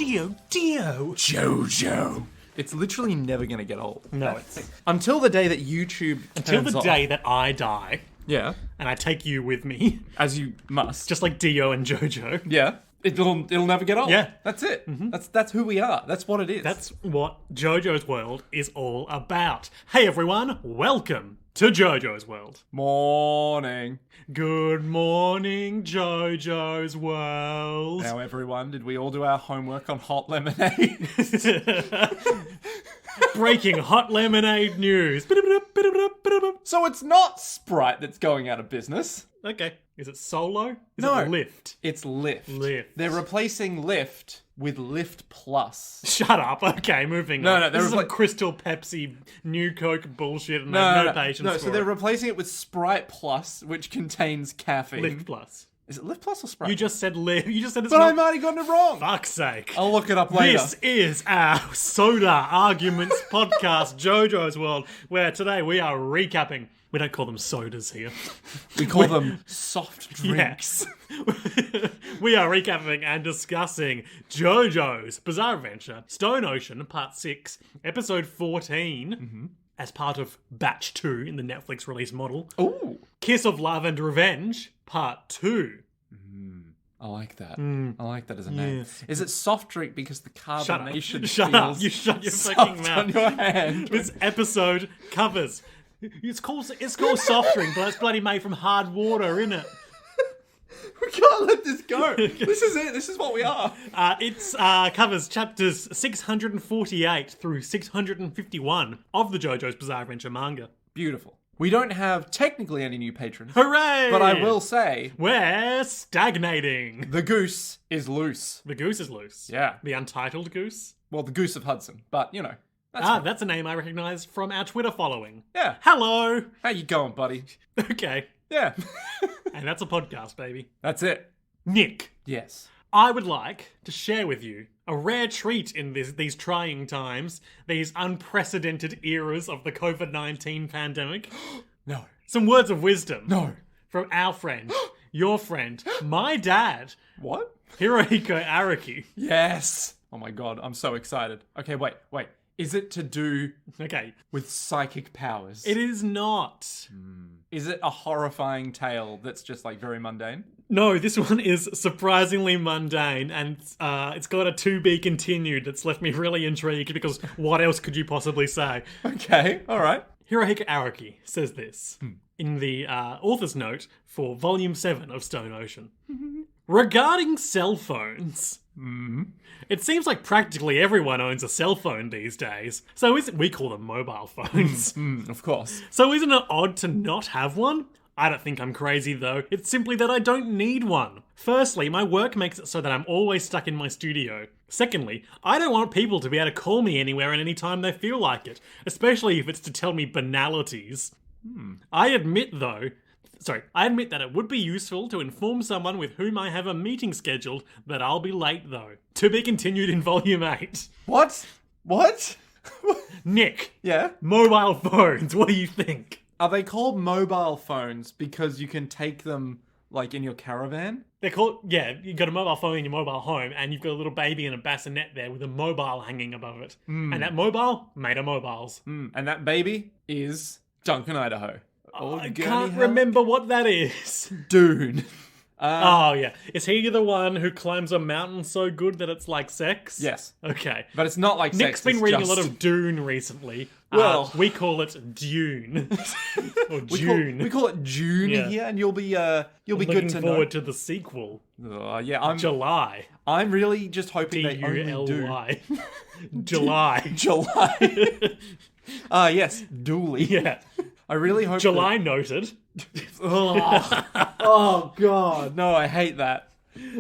Dio. Jojo. It's literally never going to get old. No, it's... Until the day that YouTube Until turns the off. day that I die, Yeah, and I take you with me, as you must. just like Dio and Jojo. Yeah. It'll never get old. Yeah. That's it. That's who we are. That's what it is. That's what JoJo's World is all about. Hey everyone, welcome to JoJo's World. Morning. Good morning, JoJo's World. Now everyone, did we all do our homework on hot lemonade? Breaking hot lemonade news. So it's not Sprite that's going out of business. Okay, is it Solo? Is No. it Lyft? It's Lyft. Lyft. They're replacing Lyft with Lyft Plus. Shut up. Okay, moving No, on. no, this is they're some Crystal Pepsi, New Coke bullshit, and I have no patience No, for so they're it. replacing it with Sprite Plus, which contains caffeine. Lyft Plus. Is it Lyft Plus or Sprite? You just said Lyft. You just said it's But I not... might have gotten it wrong. Fuck's sake. I'll look it up later. This is our Soda Arguments podcast, JoJo's World, where today we are recapping. We don't call them sodas here. We call them soft drinks. We are recapping and discussing JoJo's Bizarre Adventure, Stone Ocean, Part 6, Episode 14, as part of Batch 2 in the Netflix release model. Ooh. Kiss of Love and Revenge, Part 2. I like that. I like that as a name. Yes. Is it soft drink because the carbonation Shut up. feels You shut your soft fucking mouth. on your hand? This episode covers... It's called soft drink, but it's bloody made from hard water, isn't it? We can't let this go. This is it. This is what we are. It's covers chapters 648 through 651 of the JoJo's Bizarre Adventure manga. Beautiful. We don't have technically any new patrons, Hooray! but I will say We're stagnating. the goose is loose. The goose is loose. Yeah. The untitled goose. Well, the goose of Hudson, but you know. That's fine. That's a name I recognise from our Twitter following. Yeah. Hello! How you going, buddy? Okay. Yeah. And that's a podcast, baby. That's it. Nick, Yes. I would like to share with you a rare treat in these trying times, these unprecedented eras of the COVID-19 pandemic. No. Some words of wisdom No. from our friend, your friend, my dad, What? Hirohiko Araki. Yes. Oh my god, I'm so excited. Okay, wait. Is it to do Okay, with psychic powers? it is not. Is it a horrifying tale that's just like very mundane? No, this one is surprisingly mundane, and it's got a to be continued that's left me really intrigued because what else could you possibly say? Okay, alright. Hirohiko Araki says this in the author's note for Volume 7 of Stone Ocean. Regarding cell phones, it seems like practically everyone owns a cell phone these days. So we call them mobile phones. Of course. So isn't it odd to not have one? I don't think I'm crazy though. It's simply that I don't need one. Firstly, my work makes it so that I'm always stuck in my studio. Secondly, I don't want people to be able to call me anywhere and any time they feel like it, especially if it's to tell me banalities. I admit that it would be useful to inform someone with whom I have a meeting scheduled that I'll be late though. To be continued in Volume 8. What? Nick, Yeah? mobile phones, what do you think? Are they called mobile phones because you can take them, like, in your caravan? They're called, yeah, you've got a mobile phone in your mobile home and you've got a little baby in a bassinet there with a mobile hanging above it. And that mobile, made of mobiles. And that baby is Duncan, Idaho. I can't remember what that is. Dune. Oh, yeah. Is he the one who climbs a mountain so good that it's like sex? Yes. Okay. But it's not like Nick's sex. been it's reading just... a lot of Dune recently. Well- we call it Dune. Or Djune. We call it Djune Yeah. here, and you'll be good Looking to forward to the sequel. know. Yeah, July. I'm really just hoping they only do Djuly. July. July. Yes, Djuly. Yeah. I really hope July noted. Oh god, no, I hate that.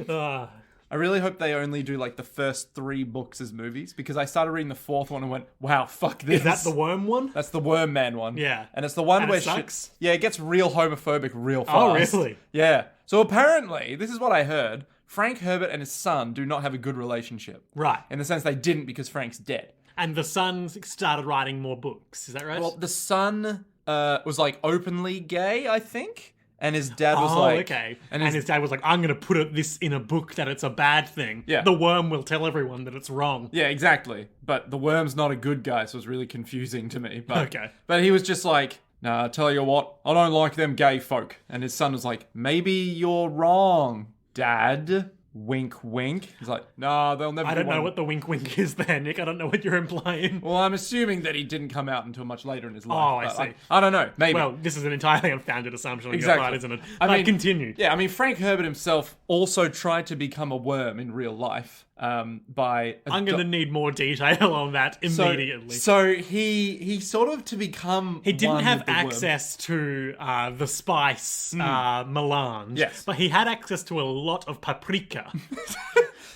Ah. I really hope they only do like the first 3 books as movies, because I started reading the 4th one and went, wow, fuck this. Is that the worm one? That's the Worm Man one. Yeah. And it's the one And where it sucks? Yeah, it gets real homophobic real fast. Oh, really? Yeah. So apparently, this is what I heard, Frank Herbert and his son do not have a good relationship. Right. In the sense they didn't because Frank's dead. And the son started writing more books. Is that right? Well, the son was like openly gay, I think. And his dad was Oh, like... okay. And his dad was like, I'm going to put this in a book that it's a bad thing. Yeah. The worm will tell everyone that it's wrong. Yeah, exactly. But the worm's not a good guy, so it's really confusing to me. But, Okay. But he was just like, nah, I tell you what, I don't like them gay folk. And his son was like, maybe you're wrong, Dad. Wink, wink. He's like, nah, they'll never I be don't know one." what the wink wink is there, Nick. I don't know what you're implying. Well, I'm assuming that he didn't come out until much later in his life. Oh, I but see. I don't know. Maybe. Well, this is an entirely unfounded assumption on your Exactly. part, isn't it? I mean, continue. Yeah, I mean, Frank Herbert himself also tried to become a worm in real life by... I'm going to need more detail on that immediately. So he sort of to become He didn't one have with the worm. access to the spice melange, Yes. but he had access to a lot of paprika.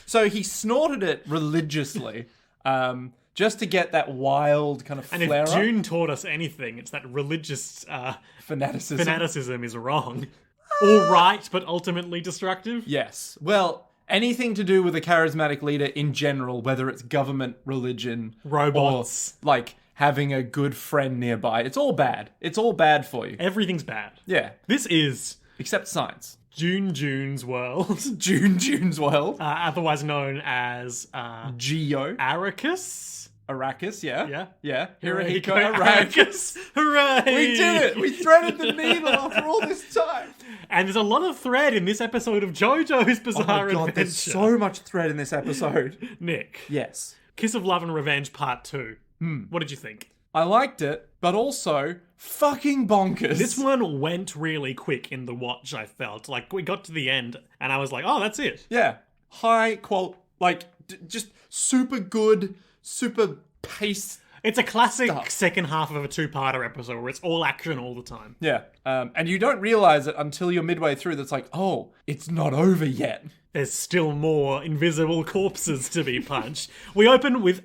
So he snorted it religiously, just to get that wild kind of And if flare up. Djune taught us anything, it's that religious Fanaticism. is wrong. All right, but ultimately destructive. Yes. Well, anything to do with a charismatic leader in general, whether it's government, religion, Robots. or like having a good friend nearby, it's all bad. It's all bad for you. Everything's bad. Yeah. This is Except science. June's world, June's world. otherwise known as Geo. Arrakis. Arrakis, yeah. Yeah. Yeah. Hirohiko Hirohiko Arrakis. Arrakis. Hooray! We did it! We threaded the needle after all this time. And there's a lot of thread in this episode of Jojo's Oh Bizarre my god, Adventure. there's so much thread in this episode. Nick, Yes. Kiss of Love and Revenge Part 2. What did you think? I liked it, but also fucking bonkers. This one went really quick in the watch, I felt. Like, we got to the end, and I was like, oh, that's it. Yeah. High quality, like, just super good, super paced. It's a classic Stuff. second half of a two-parter episode where it's all action all the time. Yeah. And you don't realize it until you're midway through that's like, oh, it's not over yet. There's still more invisible corpses to be punched. We open with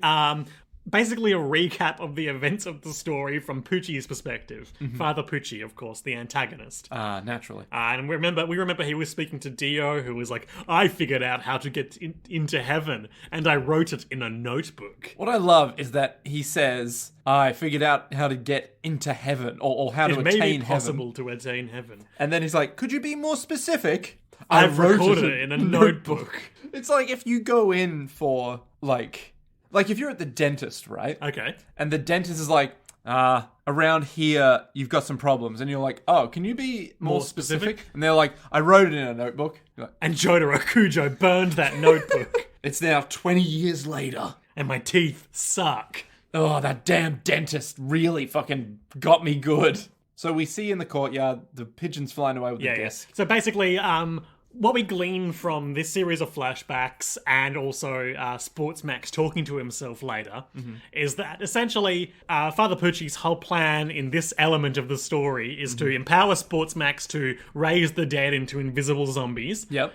basically a recap of the events of the story from Poochie's perspective. Father Poochie, of course, the antagonist. Naturally. And we remember he was speaking to Dio, who was like, I figured out how to get into heaven, and I wrote it in a notebook. What I love is that he says, I figured out how to get into heaven, or how to It may attain be heaven. possible to attain heaven. And then he's like, could you be more specific? I've wrote recorded it in a notebook. It's like if you go in for, like if you're at the dentist, right? Okay. And the dentist is like, around here, you've got some problems. And you're like, oh, can you be more specific? And they're like, I wrote it in a notebook. You're like, And Jotaro Kujo burned that notebook. it's now 20 years later. And my teeth suck. Oh, that damn dentist really fucking got me good. So we see in the courtyard, the pigeons flying away with the disc. So basically, what we glean from this series of flashbacks and also Sportsmax talking to himself later is that essentially Father Pucci's whole plan in this element of the story is to empower Sportsmax to raise the dead into invisible zombies. Yep.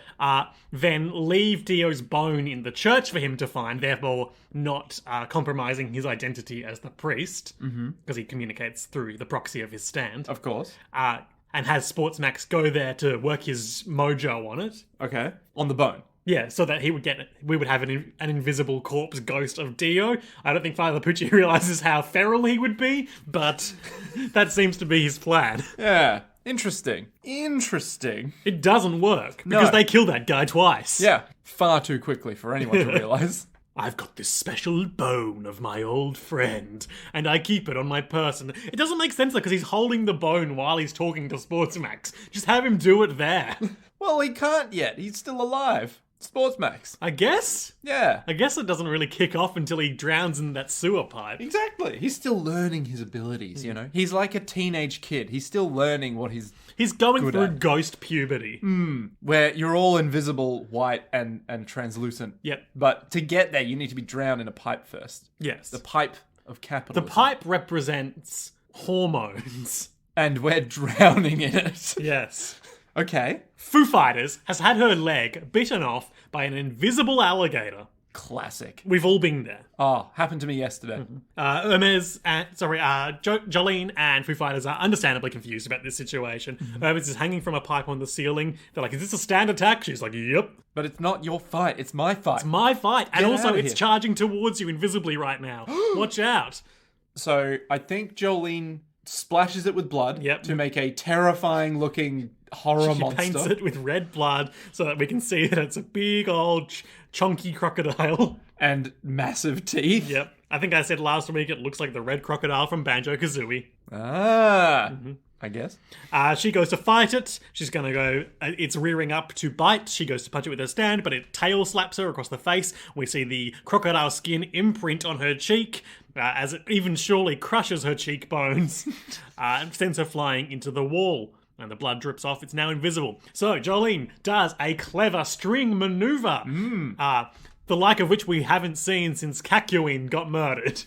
Then leave Dio's bone in the church for him to find, therefore not compromising his identity as the priest, because he communicates through the proxy of his stand. Of course. And has Sportsmax go there to work his mojo on it. Okay. On the bone. Yeah, so that we would have an invisible corpse ghost of Dio. I don't think Father Pucci realizes how feral he would be, but that seems to be his plan. Yeah. Interesting. It doesn't work, because No. they kill that guy twice. Yeah. Far too quickly for anyone to realize. I've got this special bone of my old friend, and I keep it on my person. It doesn't make sense, though, because he's holding the bone while he's talking to Sportsmax. Just have him do it there. Well, he can't yet. He's still alive. Sportsmax. I guess? Yeah. I guess it doesn't really kick off until he drowns in that sewer pipe. Exactly. He's still learning his abilities, you know? He's like a teenage kid. He's still learning what He's going Good through at. ghost puberty. where you're all invisible, white, and translucent. Yep. But to get there, you need to be drowned in a pipe first. Yes. The pipe of The capitalism. pipe represents hormones. And we're drowning in it. Yes. Okay. Foo Fighters has had her leg bitten off by an invisible alligator. Classic. We've all been there. Oh, happened to me yesterday. Hermes and Jolene and Foo Fighters are understandably confused about this situation. Hermes is hanging from a pipe on the ceiling. They're like, "Is this a stand attack?" She's like, "Yep, But it's not your fight. It's my fight. it's my fight." And Get also, outta it's here. charging towards you invisibly right now. Watch out! So I think Jolene splashes it with blood Yep. to make a terrifying looking horror She monster. paints it with red blood so that we can see that it's a big old chunky crocodile. And massive teeth. Yep. I think I said last week it looks like the red crocodile from Banjo-Kazooie. I guess. She goes to fight it. She's going to go... It's rearing up to bite. She goes to punch it with her stand, but it tail slaps her across the face. We see the crocodile skin imprint on her cheek as it even surely crushes her cheekbones and sends her flying into the wall. And the blood drips off. It's now invisible. So Jolene does a clever string maneuver. The like of which we haven't seen since Kakyoin got murdered.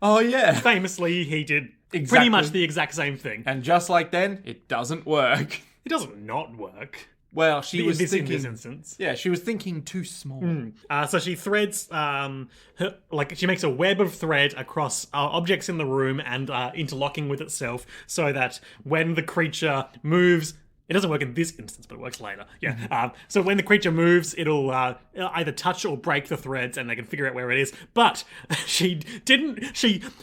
Oh, yeah. Famously, he did pretty Exactly. much the exact same thing. And just like then, it doesn't work. It doesn't not work. Well, she was in thinking... this instance. Yeah, she was thinking too small. So she threads, she makes a web of thread across objects in the room and interlocking with itself so that when the creature moves... It doesn't work in this instance, but it works later. Yeah. So when the creature moves, it'll either touch or break the threads, and they can figure out where it is. But she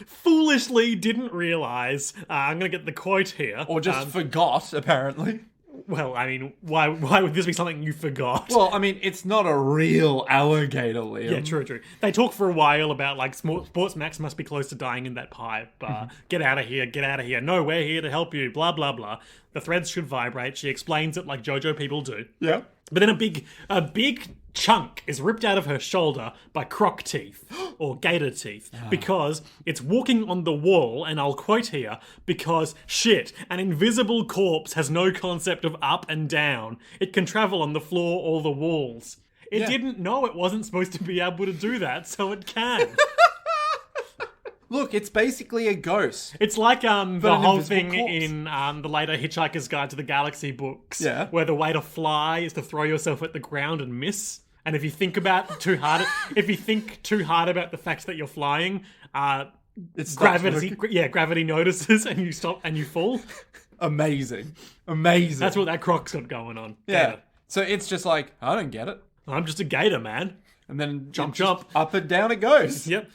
foolishly didn't realize. I'm going to get the quote here. Or just forgot, apparently. Well, I mean, why would this be something you forgot? Well, I mean, it's not a real alligator, Liam. Yeah, true. They talk for a while about, like, Sports Max must be close to dying in that pipe. Get out of here. No, we're here to help you. Blah, blah, blah. The threads should vibrate. She explains it like Jojo people do. Yeah. But then a big chunk is ripped out of her shoulder by croc teeth, or gator teeth, because it's walking on the wall, and I'll quote here, because, shit, an invisible corpse has no concept of up and down. It can travel on the floor or the walls. It didn't know it wasn't supposed to be able to do that, so it can. Look, it's basically a ghost. It's like the an whole invisible thing corpse. in the later Hitchhiker's Guide to the Galaxy books, Yeah. where the way to fly is to throw yourself at the ground and miss. And if you think about too hard, about the fact that you're flying, It's gravity notices and you stop and you fall. Amazing. That's What that croc's got going on. Yeah. So it's just like, I don't get it. I'm just a gator, man. And then Jump. up and down it goes. Yep.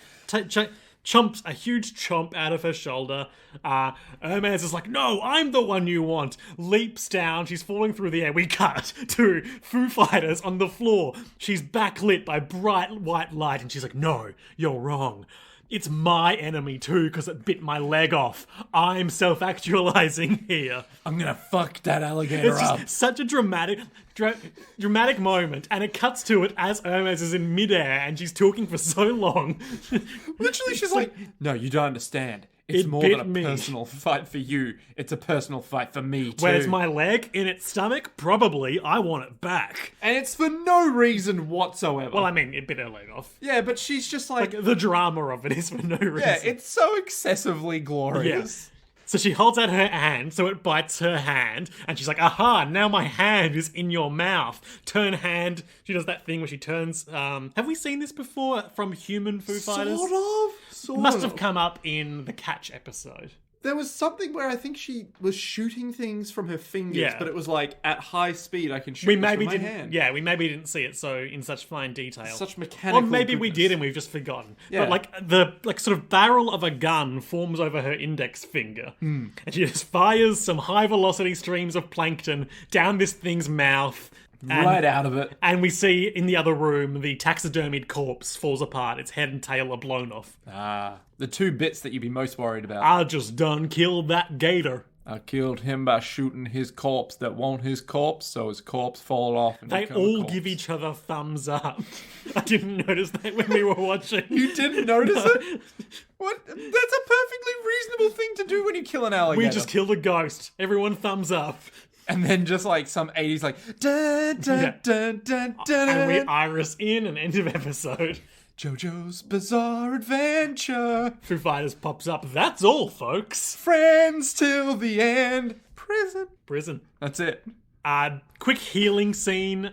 Chomps a huge chomp out of her shoulder. Ermes is like, no, I'm the one you want. Leaps down. She's falling through the air. We cut to Foo Fighters on the floor. She's backlit by bright white light. And she's like, no, you're wrong. It's my enemy too, because it bit my leg off. I'm self-actualizing here. I'm gonna fuck that alligator It's up. just such a dramatic moment, and it cuts to it as Ermes is in midair, and she's talking for so long. Literally, she's like, no, you don't understand. It's It more bit than a me. personal fight for you. It's a personal fight for me, too. Where's my leg? In its stomach? Probably. I want it back. And it's for no reason whatsoever. Well, I mean, it bit her leg off. yeah, but she's just like, The drama of it is for no reason. yeah, it's so excessively glorious. So she holds out her hand, so it bites her hand, and she's like, aha, now my hand is in your mouth. Turn hand. She does that thing where she turns, have we seen this before from human Foo Fighters? Sort Must of. have come up in the Catch episode. There was something where I think she was shooting things from her fingers, Yeah. but it was like, at high speed, I can shoot We this maybe from my didn't. hand. Yeah, we maybe didn't see it so in such fine detail. Such mechanical Or maybe we goodness. did and we've just forgotten. Yeah. But like the sort of barrel of a gun forms over her index finger, and she just fires some high velocity streams of plankton down this thing's mouth. And, Right out of it. And we see in the other room the taxidermied corpse falls apart. Its head and tail are blown off. The two bits that you'd be most worried about. I just done killed that gator. I killed him by shooting his corpse that won't his corpse, so his corpse fall off. And They become a all corpse. give each other thumbs up. I didn't notice that when we were watching. You didn't notice it? What? That's a perfectly reasonable thing to do when you kill an alligator. We just killed a ghost. Everyone thumbs up. And then just like some 80s like dun dun Yeah. dun dun dun. And we iris in and end of episode. Jojo's Bizarre Adventure. Foo Fighters pops up. That's all, folks. Friends till the end. Prison. That's it. Quick healing scene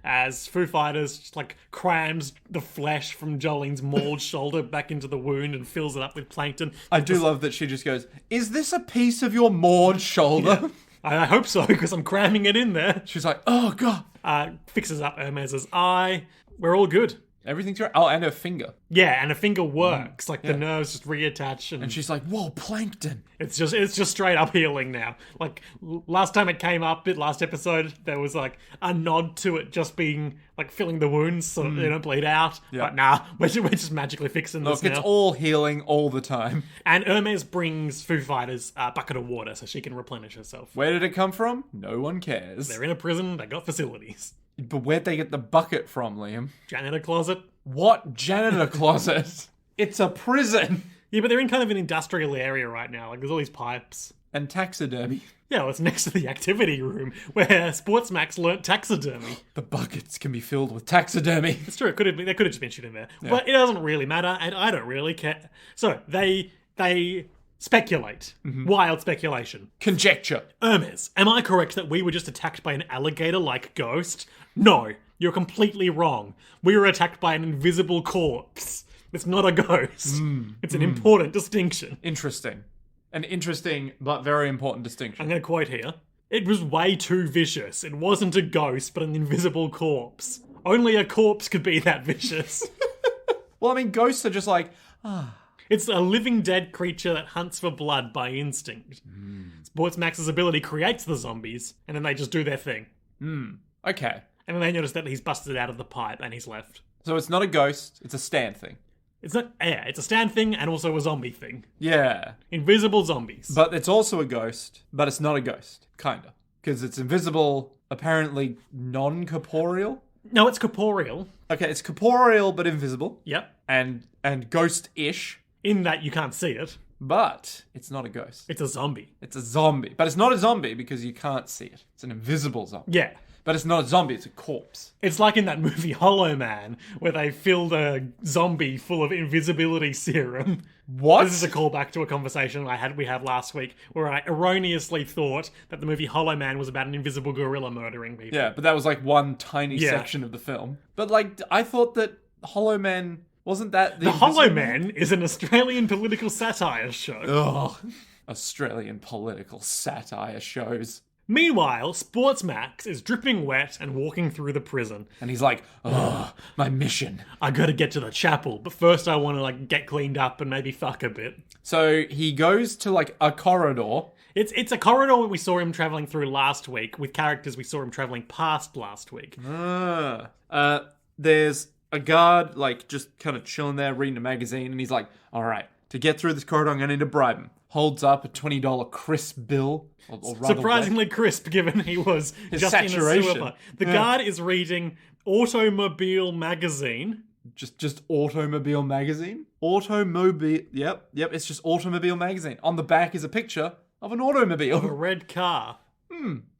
as Foo Fighters just like crams the flesh from Jolene's mauled shoulder back into the wound and fills it up with plankton. I do love that she just goes, is this a piece of your mauled shoulder? I hope so, because I'm cramming it in there. She's like, oh god. Fixes up Hermes's eye. We're all good. Everything's right. Oh, and her finger. Yeah, and a finger works. Like the nerves just reattach, And she's like, whoa, plankton. it's just straight up healing now. Like last time it came up, last episode, there was like a nod to it just being like filling the wounds so that they don't bleed out. Yeah. But nah, we're just magically fixing this Look, now. it's all healing all the time. And Hermes brings Foo Fighters a bucket of water so she can replenish herself. Where did it come from? No one cares. They're in a prison. They got facilities. But where'd they get the bucket from, Liam? Janitor closet. What janitor closet? It's a prison. Yeah, but they're in kind of an industrial area right now. Like there's all these pipes. And taxidermy. Yeah, well, it's next to the activity room where Sportsmax learnt taxidermy. The buckets can be filled with taxidermy. It's true. They could have just been shit in there, but it doesn't really matter, and I don't really care. So they speculate, wild speculation. Conjecture. Hermes, am I correct that we were just attacked by an alligator-like ghost? No, you're completely wrong. We were attacked by an invisible corpse. It's not a ghost. It's an important distinction. Interesting. An interesting but very important distinction. I'm going to quote here. It was way too vicious. It wasn't a ghost, but an invisible corpse. Only a corpse could be that vicious. Well, I mean, ghosts are just like, It's a living dead creature that hunts for blood by instinct. Sportsmax's ability creates the zombies, and then they just do their thing. okay. And then they notice that he's busted out of the pipe and he's left. So it's not a ghost, it's a stand thing. It's not air. It's a stand thing and also a zombie thing. Yeah. Invisible zombies. But it's also a ghost, but it's not a ghost. Kinda. Because it's invisible, apparently non-corporeal. No, it's corporeal. Okay, it's corporeal but invisible. Yep. And ghost-ish. In that you can't see it. But it's not a ghost. It's a zombie. It's a zombie. But it's not a zombie because you can't see it. It's an invisible zombie. Yeah. But it's not a zombie, it's a corpse. It's like in that movie Hollow Man, where they filled a zombie full of invisibility serum. What? This is a callback to a conversation we had last week, where I erroneously thought that the movie Hollow Man was about an invisible gorilla murdering people. Yeah, but that was like one tiny Yeah. section of the film. But like, I thought that Hollow Man, wasn't that The Hollow Man is an Australian political satire show. Ugh. Australian political satire shows. Meanwhile, Sportsmax is dripping wet and walking through the prison. And he's like, oh, my mission. I gotta get to the chapel, but first I want to like get cleaned up and maybe fuck a bit. So he goes to like a corridor. It's a corridor we saw him traveling through last week with characters we saw him traveling past last week. There's a guard like just kind of chilling there reading a magazine, and he's like, all right, to get through this corridor, I'm gonna need to bribe him. Holds up a $20 crisp bill. Or rather Surprisingly crisp, given he was His just saturation. in a sewer. The guard is reading Automobile Magazine. Just Automobile Magazine? Automobile. Yep. It's just Automobile Magazine. On the back is a picture of an A automobile. red car.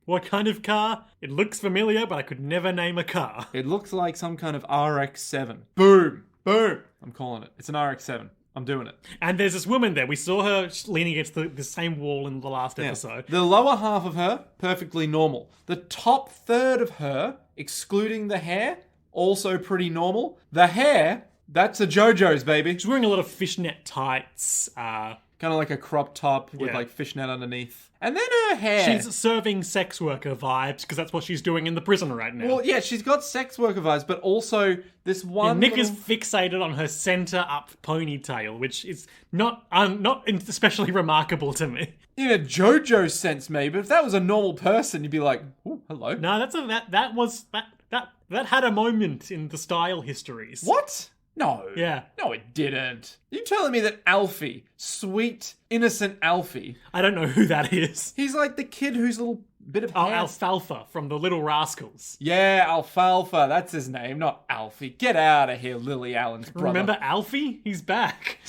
What kind of car? It looks familiar, but I could never name a car. It looks like some kind of RX-7. Boom. I'm calling it. It's an RX-7. I'm doing it. And there's this woman there. We saw her leaning against the same wall in the last episode. The lower half of her, perfectly normal. The top third of her, excluding the hair, also pretty normal. The hair, that's a Jojo's, baby. She's wearing a lot of fishnet tights. Kind of like a crop top with Yeah. like fishnet underneath. And then her hair. She's serving sex worker vibes because that's what she's doing in the prison right now. Well, yeah, she's got sex worker vibes, but also this one. Nick is little- fixated on her center-up ponytail, which is not especially remarkable to me. in a Jojo sense, maybe. But if that was a normal person, you'd be like, "Oh, hello." No, that had a moment in the style histories. What? No. Yeah. No, it didn't. You telling me that Alfie, sweet, innocent Alfie, I don't know who that is. he's like the kid whose little bit of Oh, hair. Alfalfa from the Little Rascals. Yeah, Alfalfa. That's his name, not Alfie. Get out of here, Lily Allen's brother. Remember Alfie? He's back.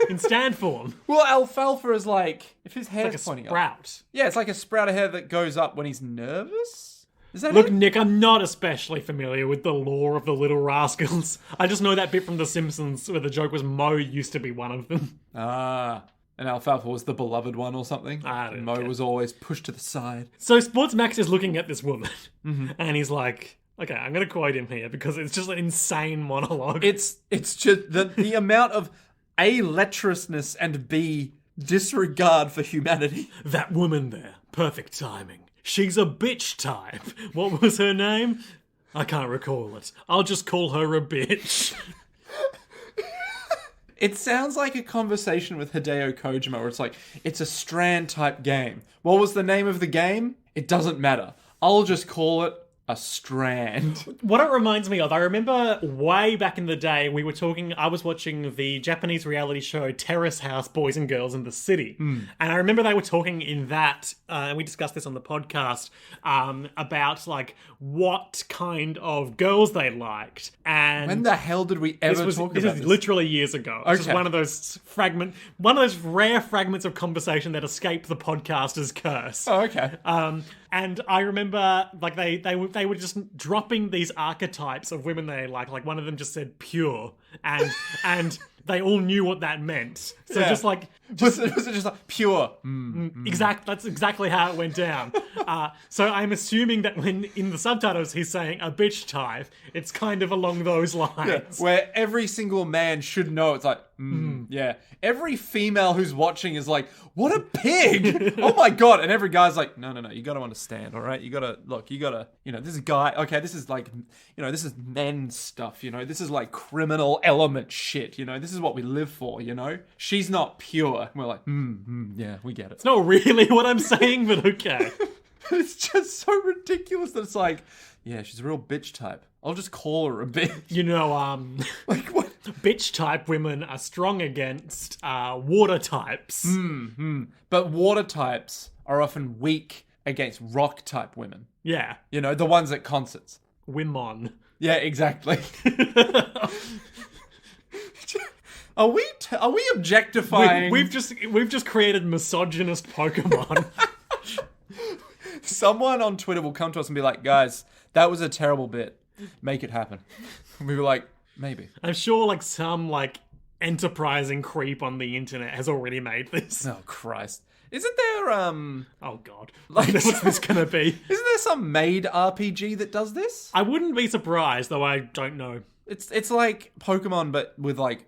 In stand form. Well, Alfalfa is like if his hair's Like a pointing up. sprout. Yeah, it's like a sprout of hair that goes up when he's nervous. Is that Look, it? Nick, I'm not especially familiar with the lore of the Little Rascals. I just know that bit from The Simpsons where the joke was Moe used to be one of them. Ah, and Alfalfa was the beloved one or something. I don't And Mo care. was always pushed to the side. So Sportsmax is looking at this woman, Mm-hmm. and he's like, okay, I'm going to quote him here because it's just an insane monologue. It's just the amount of A, lecherousness, and B, disregard for humanity. That woman there, perfect timing. She's a bitch type. What was her name? I can't recall it. I'll just call her a bitch. It sounds like a conversation with Hideo Kojima where it's like, it's a Strand type game. What was the name of the game? It doesn't matter. I'll just call it a Strand. What it reminds me of, I remember way back in the day, I was watching the Japanese reality show Terrace House Boys and Girls in the City. And I remember they were talking in that, and we discussed this on the podcast, about like what kind of girls they liked. And When the hell did we ever talk about this? This was literally years ago. It's just one of those rare fragments of conversation that escape the podcaster's curse. Oh, okay. And I remember, like, they were just dropping these archetypes of women they like. Like, one of them just said pure, and they all knew what that meant. So just like... was it just like pure? That's exactly how it went down. So I'm assuming that when in the subtitles he's saying a bitch type, it's kind of along those lines. Yeah, where every single man should know. It's like, yeah. Every female who's watching is like, what a pig! Oh my god! And every guy's like, no, you got to understand, all right? You got to, this is guy. Okay, this is like, this is men stuff. This is like criminal element shit. This is what we live for. She's not pure. And we're like, yeah, we get it. It's not really what I'm saying, but okay. It's just so ridiculous that it's like, yeah, she's a real bitch type. I'll just call her a bitch. Like what? Bitch type women are strong against water types. But water types are often weak against rock type women. Yeah. The ones at concerts. Women. Yeah, exactly. Are we objectifying? We've just created misogynist Pokemon. Someone on Twitter will come to us and be like, guys, that was a terrible bit. Make it happen. And we were like, maybe. I'm sure like some like enterprising creep on the internet has already made this. Oh Christ. Isn't there oh god. What's this gonna be? Isn't there some made RPG that does this? I wouldn't be surprised, though I don't know. It's like Pokemon, but with like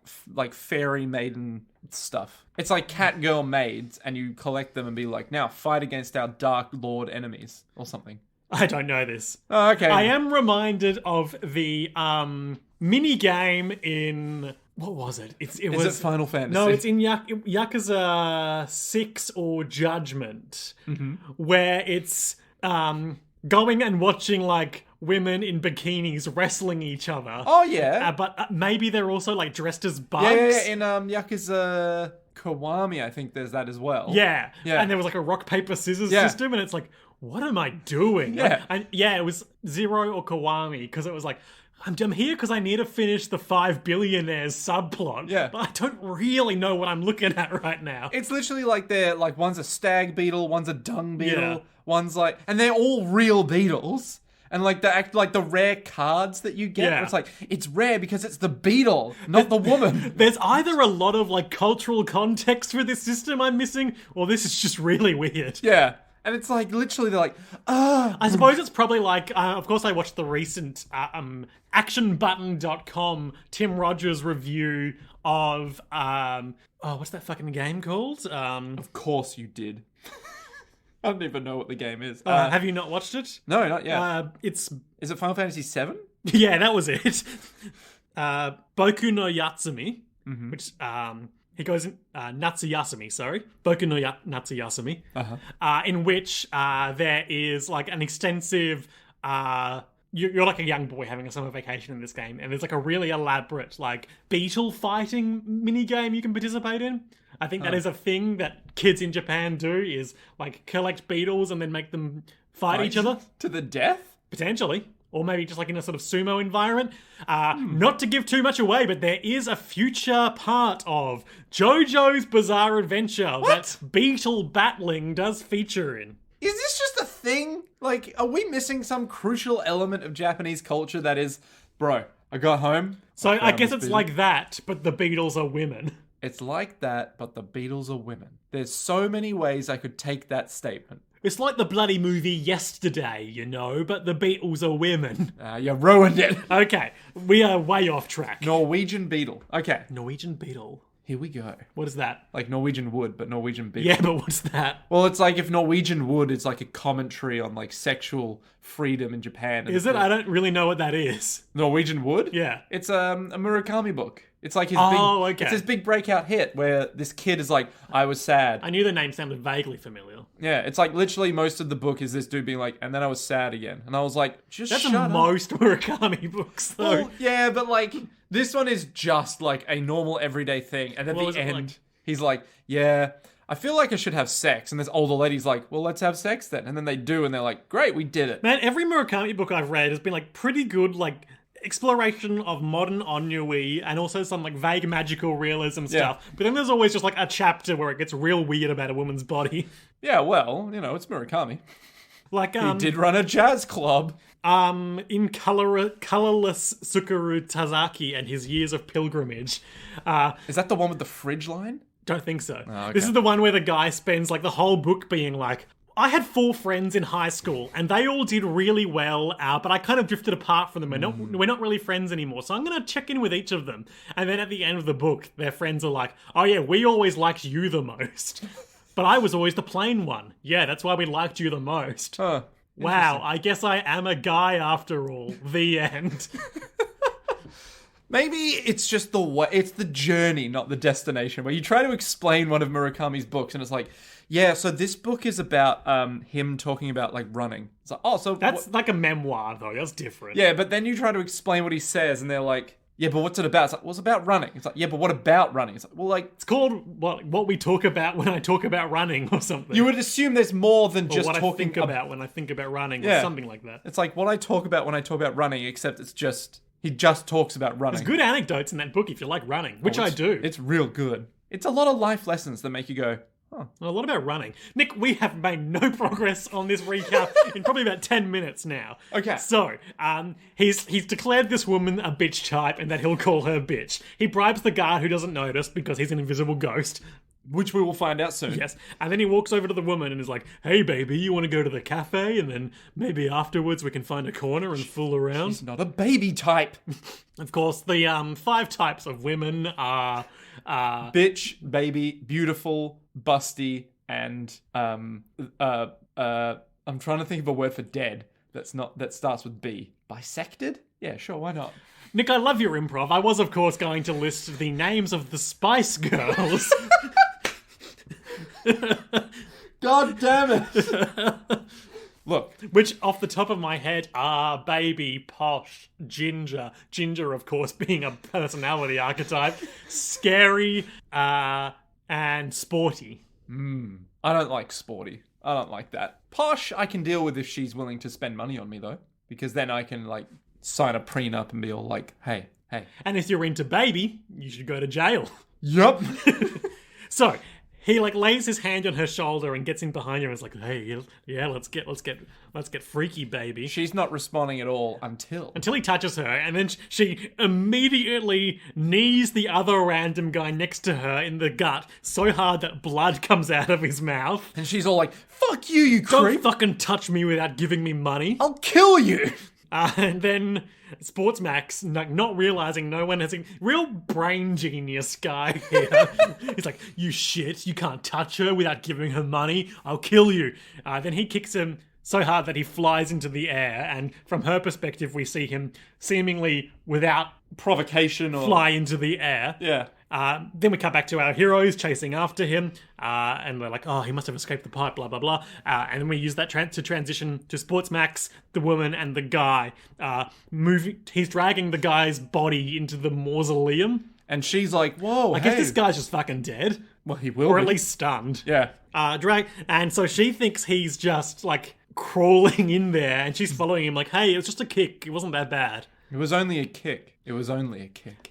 fairy maiden stuff. It's like cat girl maids, and you collect them and be like, now fight against our Dark Lord enemies or something. I don't know this. Oh, okay. I am reminded of the mini game in what was it? Is it Final Fantasy? No, it's in Yakuza 6 or Judgment, where it's going and watching like women in bikinis wrestling each other. Oh yeah, but maybe they're also like dressed as bugs. Yeah. In Yakuza Kiwami, I think there's that as well. Yeah. And there was like a rock paper scissors system, and it's like, what am I doing? Yeah, it was Zero or Kiwami because it was like, I'm here because I need to finish the 5 billionaires subplot. Yeah. But I don't really know what I'm looking at right now. It's literally like they're like, one's a stag beetle, one's a dung beetle, one's like, and they're all real beetles. And like the rare cards that you get, where it's like, it's rare because it's the beetle, not the woman. There's either a lot of like cultural context for this system I'm missing, or this is just really weird. Yeah. And it's like, literally, they're like, I suppose it's probably like, of course I watched the recent actionbutton.com Tim Rogers review of, what's that fucking game called? Of course you did. I don't even know what the game is. Have you not watched it? No, not yet. Is it Final Fantasy VII? Yeah, that was it. Boku no Yatsumi, which, he goes in, Natsuyasumi, sorry. Boku no Natsuyasumi. In which there is like an extensive... You're like a young boy having a summer vacation in this game, and there's like a really elaborate like beetle fighting mini game you can participate in. I think that is a thing that kids in Japan do, is like collect beetles and then make them fight each other. To the death? Potentially. Or maybe just like in a sort of sumo environment. Not to give too much away, but there is a future part of Jojo's Bizarre Adventure that beetle battling does feature in. Is this just a thing? Like, are we missing some crucial element of Japanese culture that is, bro, I got home. So I guess it's like that, but the Beatles are women. It's like that, but the Beatles are women. There's so many ways I could take that statement. It's like the bloody movie Yesterday, but the Beatles are women. You ruined it. Okay, we are way off track. Norwegian beetle. Okay. Norwegian beetle. Here we go. What is that? Like Norwegian wood, but Norwegian beer. Yeah, but what's that? Well, it's like if Norwegian wood is like a commentary on like sexual freedom in Japan. Is it? I don't really know what that is. Norwegian wood? Yeah. It's a Murakami book. It's like his okay. It's his big breakout hit where this kid is like, I was sad. I knew the name sounded vaguely familiar. Yeah, it's like literally most of the book is this dude being like, and then I was sad again. And I was like, just That's shut up. most Murakami books, though. Well, yeah, but like, this one is just like a normal everyday thing. And at What was the it end, like? he's like, yeah, I feel like I should have sex. And this older lady's like, well, let's have sex then. And then they do, and they're like, great, we did it. Man, every Murakami book I've read has been like pretty good, like exploration of modern ennui and also some like vague magical realism stuff. But then there's always just like a chapter where it gets real weird about a woman's body. Yeah, well, it's Murakami. Like He did run a jazz club. in colorless Sukuru Tazaki and his years of pilgrimage. Is that the one with the fridge line? Don't think so. okay. This is the one where the guy spends like the whole book being like, I had 4 friends in high school and they all did really well, but I kind of drifted apart from them. We're not really friends anymore. So I'm going to check in with each of them. And then at the end of the book, their friends are like, oh yeah, we always liked you the most. But I was always the plain one. Yeah, that's why we liked you the most. Huh. Wow, I guess I am a guy after all. The end. Maybe it's just the way, it's the journey, not the destination, where you try to explain one of Murakami's books and it's like, yeah, so this book is about him talking about like running. It's like, oh, so That's like a memoir though, that's different. yeah, but then you try to explain what he says and they're like, yeah, but what's it about? It's like, well, it's about running. It's like, yeah, but what about running? It's like, well, like, It's called what we talk about when I talk about running or something. you would assume there's more than or just what I talking think about when I think about running or Yeah. something like that. It's like what I talk about when I talk about running, except it's just, he just talks about running. There's good anecdotes in that book if you like running, which I do. It's real good. It's a lot of life lessons that make you go, oh. A lot about running. Nick, we have made no progress on this recap in probably about 10 minutes now. Okay. So, he's declared this woman a bitch type and that he'll call her bitch. He bribes the guard who doesn't notice because he's an invisible ghost. Which we will find out soon. Yes. And then he walks over to the woman and is like, hey baby, you want to go to the cafe? And then maybe afterwards we can find a corner and fool around. He's not a baby type. Of course, the 5 types of women are... Bitch, baby, beautiful, busty, and I'm trying to think of a word for dead that starts with B. Bisected? Yeah, sure, why not? Nick, I love your improv. I was, of course, going to list the names of the Spice Girls. God damn it! Look, Which, off the top of my head, are Baby, Posh, Ginger. Ginger, of course, being a personality archetype. Scary, and Sporty. I don't like sporty. I don't like that. Posh, I can deal with if she's willing to spend money on me, though. Because then I can, like, sign a prenup and be all like, hey. And if you're into Baby, you should go to jail. Yup. So, he like lays his hand on her shoulder and gets in behind her and is like, hey, yeah, let's get freaky, baby. She's not responding at all until Until he touches her, and then she immediately knees the other random guy next to her in the gut so hard that blood comes out of his mouth. And she's all like, fuck you, you Don't creep. fucking touch me without giving me money. I'll kill you. And then Sports Max, not realizing no one has a real brain genius guy here. He's like, you shit, you can't touch her without giving her money. I'll kill you. Then he kicks him so hard that he flies into the air. And from her perspective, we see him seemingly without Provocation or fly into the air. Yeah. Then we cut back to our heroes chasing after him, and they're like, oh, he must have escaped the pipe, blah, blah, blah. And then we use that to transition to Sports Max, the woman, and the guy. He's dragging the guy's body into the mausoleum. And she's like, whoa, I guess this guy's just fucking dead. Well, he will Or be. at least stunned. Yeah. And so she thinks he's just, like, crawling in there, and she's following him like, hey, it was just a kick. It wasn't that bad. It was only a kick.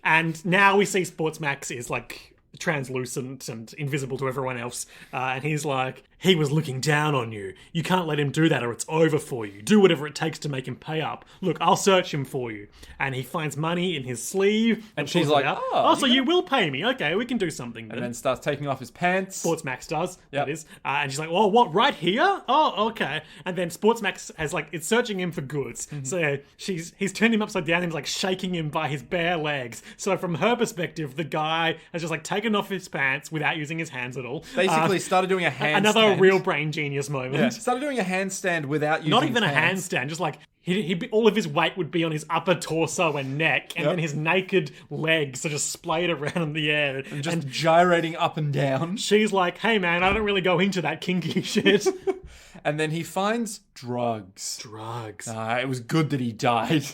And now we see Sports Max is like translucent and invisible to everyone else. And he's like, he was looking down on you. You can't let him do that or it's over for you. Do whatever it takes to make him pay up. Look, I'll search him for you. And he finds money in his sleeve. And she's pulls it like, out. "Oh, so you will pay me. Okay, we can do something then. And then starts taking off his pants. Sports Max does, Yep. that is. And she's like, oh, what, right here? Oh, okay. And then Sports Max has it's searching him for goods. So he's turned him upside down and he's shaking him by his bare legs. So from her perspective, the guy has just taken off his pants without using his hands at all. Basically started doing a handstand. Another real brain genius moment. Yeah. Started doing a handstand without using Not even a his hands. handstand, just all of his weight would be on his upper torso and neck, and then his naked legs are just splayed around in the air. And just gyrating up and down. She's like, hey man, I don't really go into that kinky shit. And then he finds drugs. Drugs. It was good that he died.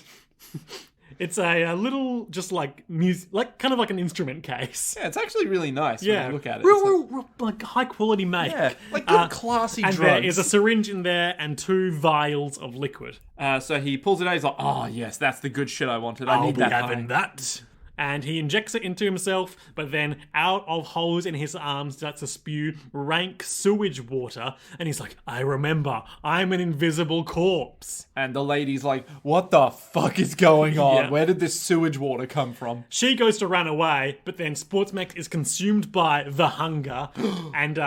It's a little, just music, kind of like an instrument case. Yeah, it's actually really nice when you look at it. Real high quality make. Yeah, good classy and drugs. there is a syringe in there and 2 vials of liquid. So he pulls it out, he's like, oh yes, that's the good shit I wanted. I I'll need be that. having that. And he injects it into himself, but then out of holes in his arms starts to spew rank sewage water. And he's like, I remember, I'm an invisible corpse. And the lady's like, what the fuck is going on? Yeah. Where did this sewage water come from? She goes to run away, but then Sportsmax is consumed by the hunger and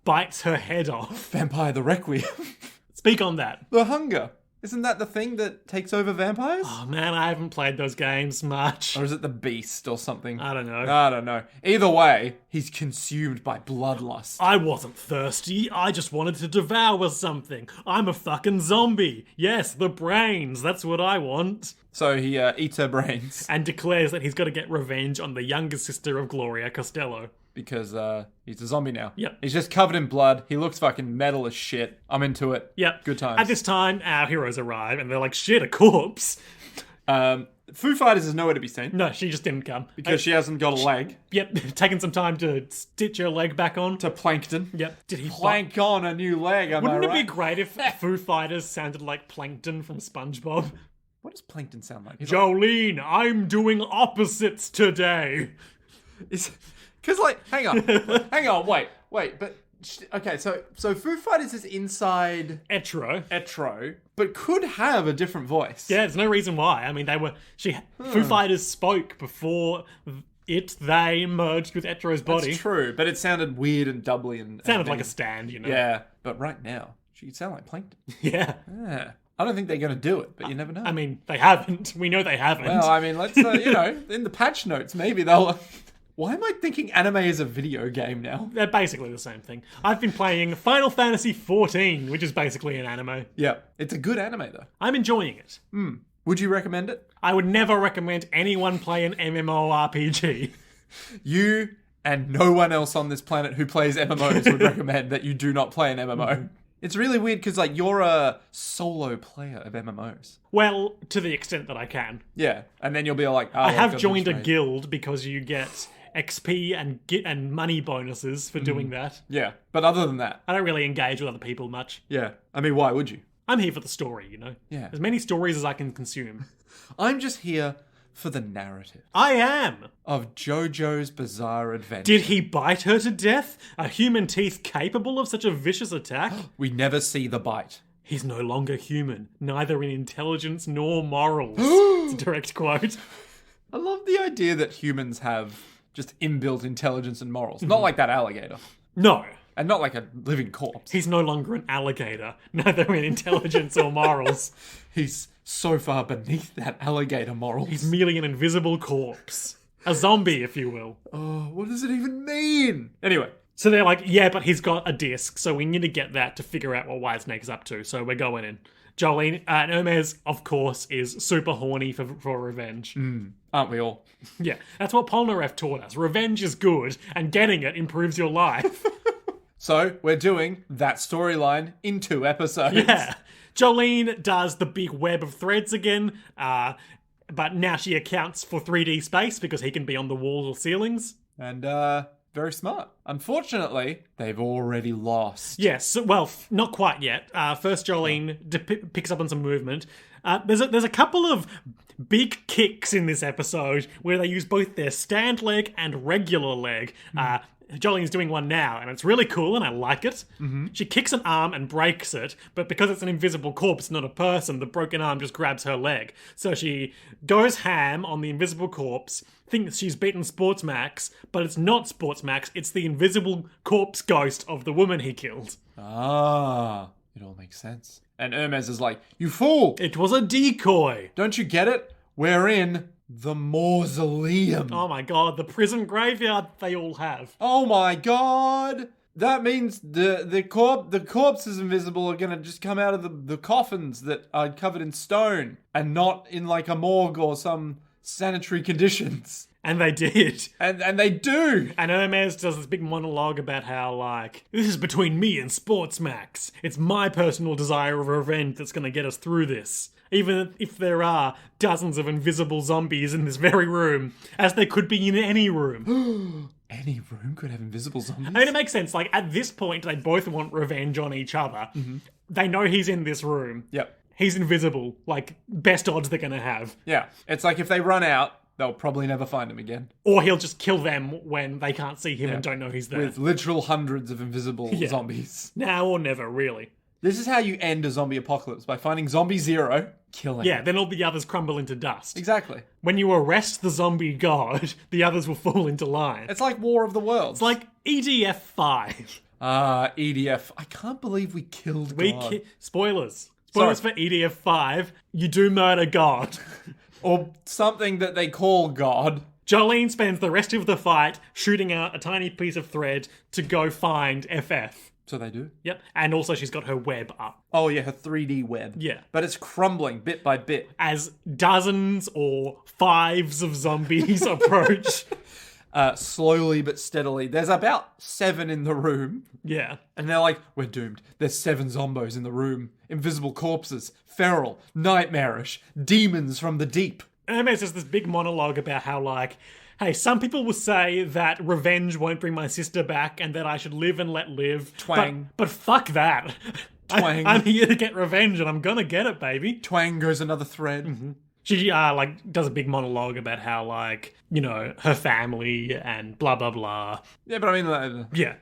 bites her head off. Vampire the Requiem. Speak on that. The hunger. Isn't that the thing that takes over vampires? Oh man, I haven't played those games much. Or is it the beast or something? I don't know. I don't know. Either way, he's consumed by bloodlust. I wasn't thirsty. I just wanted to devour something. I'm a fucking zombie. Yes, the brains. That's what I want. So he eats her brains. And declares that he's got to get revenge on the younger sister of Gloria Costello. Because he's a zombie now. Yep. He's just covered in blood. He looks fucking metal as shit. I'm into it. Yep. Good times. At this time, our heroes arrive and they're like, shit, a corpse. Foo Fighters is nowhere to be seen. No, she just didn't come. Because she hasn't got a leg. Yep, taking some time to stitch her leg back on. To Plankton. Yep. Did he Plank on a new leg, am Wouldn't I it right? be great if Foo Fighters sounded like Plankton from SpongeBob? What does Plankton sound like? Jolene, I'm doing opposites today. Because, hang on, wait, but... Okay, so Foo Fighters is inside Etro, but could have a different voice. Yeah, there's no reason why. I mean, Foo Fighters spoke before they merged with Etro's body. That's true, but it sounded weird and doubly and... Sounded like a stand, you know? Yeah, but right now, she could sound like Plankton. Yeah. Yeah. I don't think they're going to do it, but you never know. I mean, they haven't. We know they haven't. Well, I mean, let's, in the patch notes, maybe they'll... Why am I thinking anime is a video game now? They're basically the same thing. I've been playing Final Fantasy XIV, which is basically an anime. Yeah, it's a good anime, though. I'm enjoying it. Would you recommend it? I would never recommend anyone play an MMORPG. You and no one else on this planet who plays MMOs would recommend that you do not play an MMO. It's really weird because, you're a solo player of MMOs. Well, to the extent that I can. Yeah, and then you'll be like, I have joined a guild because you get XP and money bonuses for doing that. Yeah, but other than that... I don't really engage with other people much. Yeah, I mean, why would you? I'm here for the story, you know? Yeah. As many stories as I can consume. I'm just here for the narrative. I am! Of Jojo's bizarre adventure. Did he bite her to death? Are human teeth capable of such a vicious attack? We never see the bite. He's no longer human, neither in intelligence nor morals. It's a direct quote. I love the idea that humans have just inbuilt intelligence and morals. Not like that alligator. No. And not like a living corpse. He's no longer an alligator, neither in intelligence or morals. He's so far beneath that alligator morals. He's merely an invisible corpse. A zombie, if you will. Oh, what does it even mean? Anyway. So they're like, yeah, but he's got a disc, so we need to get that to figure out what Whitesnake's up to, so we're going in. Jolene, and Ermes, of course, is super horny for revenge. Aren't we all? Yeah, that's what Polnareff taught us. Revenge is good, and getting it improves your life. So, we're doing that storyline in 2 episodes. Yeah. Jolene does the big web of threads again, but now she accounts for 3D space because he can be on the walls or ceilings. And, very smart. Unfortunately, they've already lost. Yes, well, not quite yet. First, Jolene picks up on some movement. There's a couple of big kicks in this episode where they use both their stand leg and regular leg. Jolene's doing one now, and it's really cool, and I like it. She kicks an arm and breaks it, but because it's an invisible corpse, not a person, the broken arm just grabs her leg. So she goes ham on the invisible corpse, thinks she's beaten Sports Max, but it's not Sports Max, it's the invisible corpse ghost of the woman he killed. Ah, it all makes sense. And Ermes is like, you fool! It was a decoy! Don't you get it? We're in the mausoleum. Oh my god, the prison graveyard they all have. Oh my god! That means the corpses invisible are gonna just come out of the coffins that are covered in stone and not in like a morgue or some sanitary conditions. And they did. And they do. And Ermes does this big monologue about how, like, this is between me and Sports Max. It's my personal desire of revenge that's gonna get us through this. Even if there are dozens of invisible zombies in this very room, as there could be in any room. Any room could have invisible zombies? I mean, it makes sense. Like, at this point, they both want revenge on each other. They know he's in this room. Yep. He's invisible. Like, best odds they're gonna have. Yeah. It's like if they run out, they'll probably never find him again. Or he'll just kill them when they can't see him and don't know he's there. With literal hundreds of invisible zombies. Now or never, really. This is how you end a zombie apocalypse, by finding zombie zero, killing Yeah, him. then all the others crumble into dust. Exactly. When you arrest the zombie god, the others will fall into line. It's like War of the Worlds. It's like EDF 5. EDF. I can't believe we killed God. Spoilers. Spoilers Sorry. for EDF 5. You do murder God. Or something that they call God. Jolene spends the rest of the fight shooting out a tiny piece of thread to go find FF. So they do? Yep. And also she's got her web up. Oh yeah, her 3D web. Yeah. But it's crumbling bit by bit. As dozens or fives of zombies approach. Slowly but steadily. There's about 7 in the room. Yeah. And they're like, we're doomed. There's 7 zombos in the room. Invisible corpses. Feral. Nightmarish. Demons from the deep. Hermes has this big monologue about how, like, hey, some people will say that revenge won't bring my sister back and that I should live and let live. Twang. But fuck that. Twang. I'm here to get revenge and I'm gonna get it, baby. Twang goes another thread. She, like, does a big monologue about how, like, you know, her family and blah, blah, blah. Yeah, but I mean... Yeah.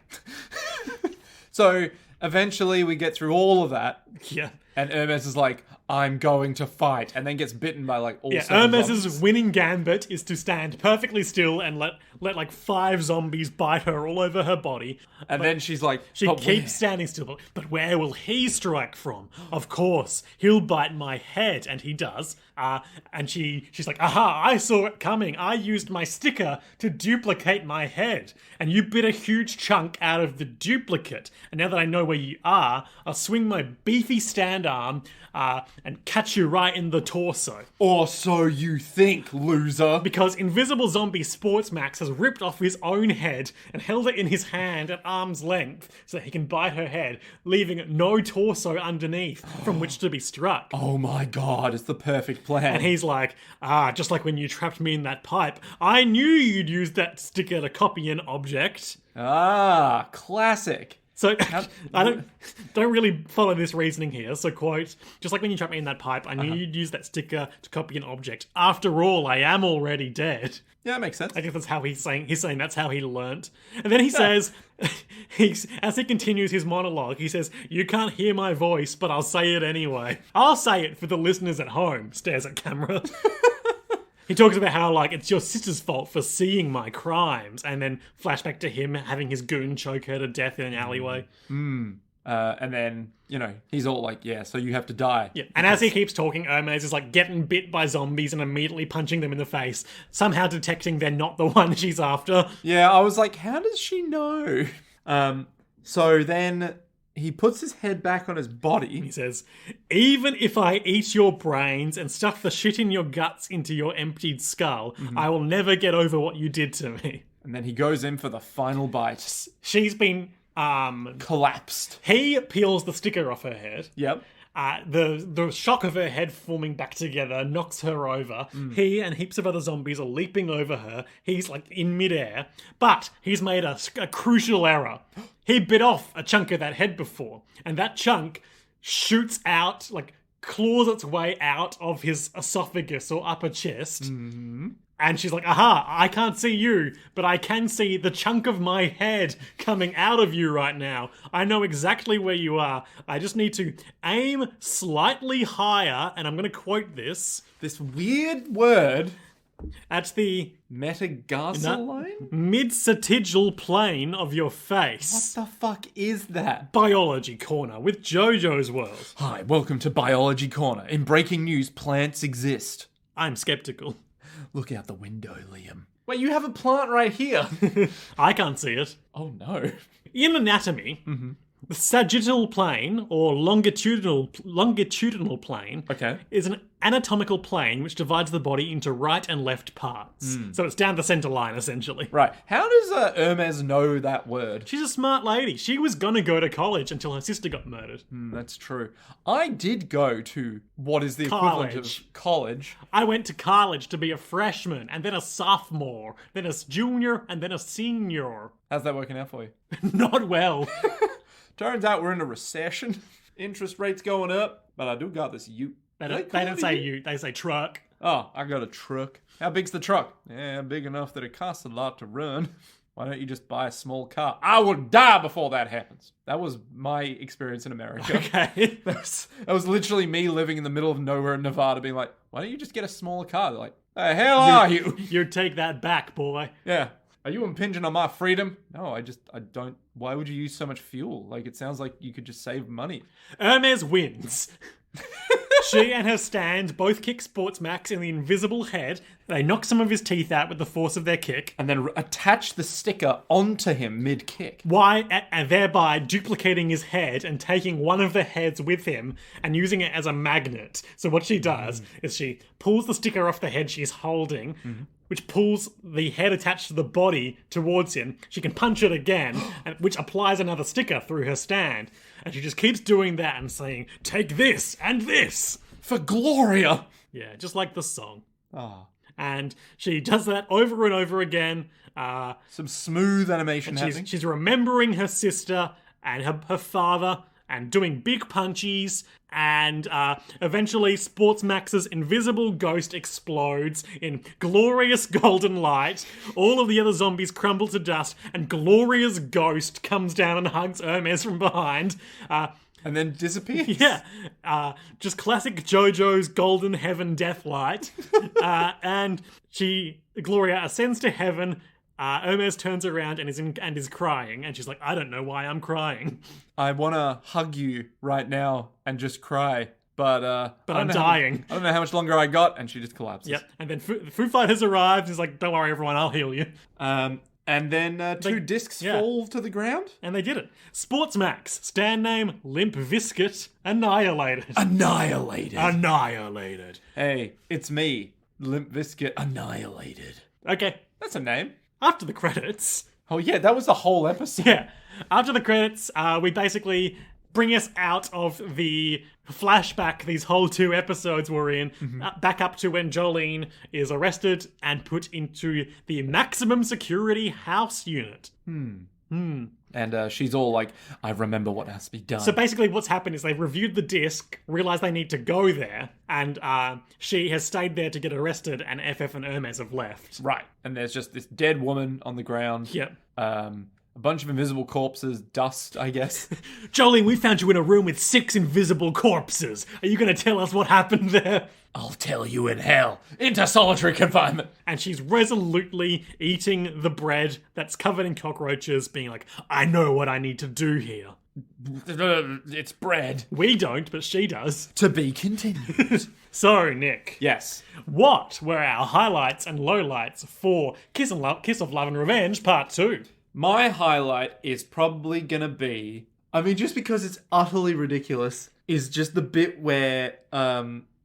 So, eventually we get through all of that. Yeah. And Ermes is like, I'm going to fight. And then gets bitten by, like, all 7 Hermes' zombies. winning gambit is to stand perfectly still and let like 5 zombies bite her all over her body. And then she's like, She "But keeps where?" standing still. But where will he strike from? Of course, he'll bite my head, and he does. And she's like, aha, I saw it coming. I used my sticker to duplicate my head. And you bit a huge chunk out of the duplicate. And now that I know where you are, I'll swing my beefy stand arm and catch you right in the torso. Or so you think, loser. Because Invisible Zombie Sports Max has ripped off his own head and held it in his hand at arm's length so he can bite her head, leaving no torso underneath from which to be struck. Oh my god, it's the perfect plan. And he's like, just like when you trapped me in that pipe, I knew you'd use that sticker to copy an object. Classic. So I don't really follow this reasoning here. So quote, just like when you trapped me in that pipe, I knew you'd use that sticker to copy an object. After all, I am already dead. Yeah, that makes sense. I guess that's how he's saying that's how he learnt. And then he says, as he continues his monologue, he says, you can't hear my voice, but I'll say it anyway. I'll say it for the listeners at home, stares at camera. He talks about how, like, it's your sister's fault for seeing my crimes, and then flashback to him having his goon choke her to death in an alleyway. And then, you know, he's all like, yeah, so you have to die. Yeah. And as he keeps talking, Hermes is, like, getting bit by zombies and immediately punching them in the face, somehow detecting they're not the one she's after. Yeah, I was like, how does she know? So then he puts his head back on his body. He says, even if I eat your brains and stuff the shit in your guts into your emptied skull, I will never get over what you did to me. And then he goes in for the final bite. She's been, Collapsed. he peels the sticker off her head. Yep. The shock of her head forming back together knocks her over. He and heaps of other zombies are leaping over her. He's like in midair, but he's made a crucial error. He bit off a chunk of that head before, and that chunk shoots out, like claws its way out of his esophagus or upper chest. And she's like, aha, I can't see you, but I can see the chunk of my head coming out of you right now. I know exactly where you are. I just need to aim slightly higher, and I'm going to quote this. This weird word. At the Metagasoline? mid-satirical plane of your face. What the fuck is that? Biology Corner with Jojo's World. Hi, welcome to Biology Corner. In breaking news, plants exist. I'm skeptical. Look out the window, Liam. Wait, you have a plant right here. I can't see it. Oh no. In anatomy, the sagittal plane or longitudinal plane is an anatomical plane which divides the body into right and left parts. So it's down the center line, essentially. Right. How does Ermes know that word? She's a smart lady. She was gonna go to college until her sister got murdered. That's true. I did go to what is the equivalent of college. I went to college to be a freshman, and then a sophomore, then a junior, and then a senior. How's that working out for you? Not well. Turns out we're in a recession. Interest rates going up, but I do got this ute. They don't say ute, they say truck. Oh, I got a truck. How big's the truck? Yeah, big enough that it costs a lot to run. Why don't you just buy a small car? I will die before that happens. That was my experience in America. Okay. That was literally me living in the middle of nowhere in Nevada being like, why don't you just get a smaller car? They're like, the hell are you? You take that back, boy. Yeah. Are you impinging on my freedom? No, I don't. Why would you use so much fuel? Like, it sounds like you could just save money. Hermes wins. She and her stand both kick Sports Max in the invisible head. They knock some of his teeth out with the force of their kick. And then attach the sticker onto him mid-kick. And thereby duplicating his head and taking one of the heads with him and using it as a magnet. So what she does is she pulls the sticker off the head she's holding, which pulls the head attached to the body towards him. She can punch it again, which applies another sticker through her stand. And she just keeps doing that and saying, take this and this. For Gloria! Yeah, just like the song. Oh. And she does that over and over again. Some smooth animation happening. She's remembering her sister and her father and doing big punchies. And eventually Sports Max's invisible ghost explodes in glorious golden light. All of the other zombies crumble to dust, and Gloria's ghost comes down and hugs Hermes from behind. And then disappears. Yeah. Just classic Jojo's golden heaven death light. And Gloria ascends to heaven. Hermes turns around and is crying, and she's like, I don't know why I'm crying. I want to hug you right now and just cry, but I'm dying. I don't know how much longer I got, and she just collapses. Yep. And then Foo Fighters arrives. He's like, don't worry, everyone, I'll heal you. And then two discs fall to the ground. And they did it. Sports Max, stand name Limp Bizkit, annihilated. Annihilated. Hey, it's me, Limp Bizkit, annihilated. Okay. That's a name. After the credits. Oh yeah, that was the whole episode. Yeah. After the credits, we basically bring us out of the flashback these whole 2 episodes were in, back up to when Jolene is arrested and put into the maximum security house unit. And she's all like, I remember what has to be done. So basically what's happened is they've reviewed the disc, realised they need to go there, and she has stayed there to get arrested, and FF and Hermes have left. Right. And there's just this dead woman on the ground. Yep. A bunch of invisible corpses, dust, I guess. Jolene, we found you in a room with 6 invisible corpses. Are you going to tell us what happened there? I'll tell you in hell. Into solitary confinement. And she's resolutely eating the bread that's covered in cockroaches, being like, I know what I need to do here. It's bread. We don't, but she does. To be continued. So, Nick. Yes. What were our highlights and lowlights for Kiss of Love and Revenge Part 2? My highlight is probably gonna be, I mean, just because it's utterly ridiculous, is just the bit where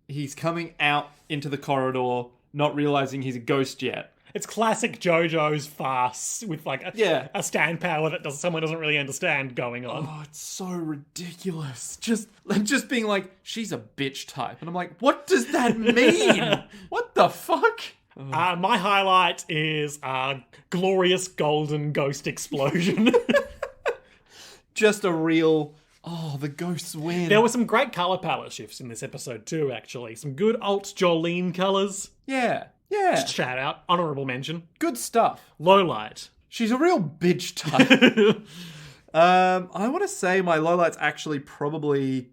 he's coming out into the corridor, not realizing he's a ghost yet. It's classic JoJo's farce with like a stand power that someone doesn't really understand going on. Oh, it's so ridiculous. Just being like, she's a bitch type. And I'm like, what does that mean? What the fuck? My highlight is glorious golden ghost explosion. Just a real Oh, the ghosts win. There were some great colour palette shifts in this episode too, actually. Some good alt Jolene colours. Yeah. Yeah. Shout out. Honourable mention. Good stuff. Low light. She's a real bitch type. I want to say my lowlight's actually probably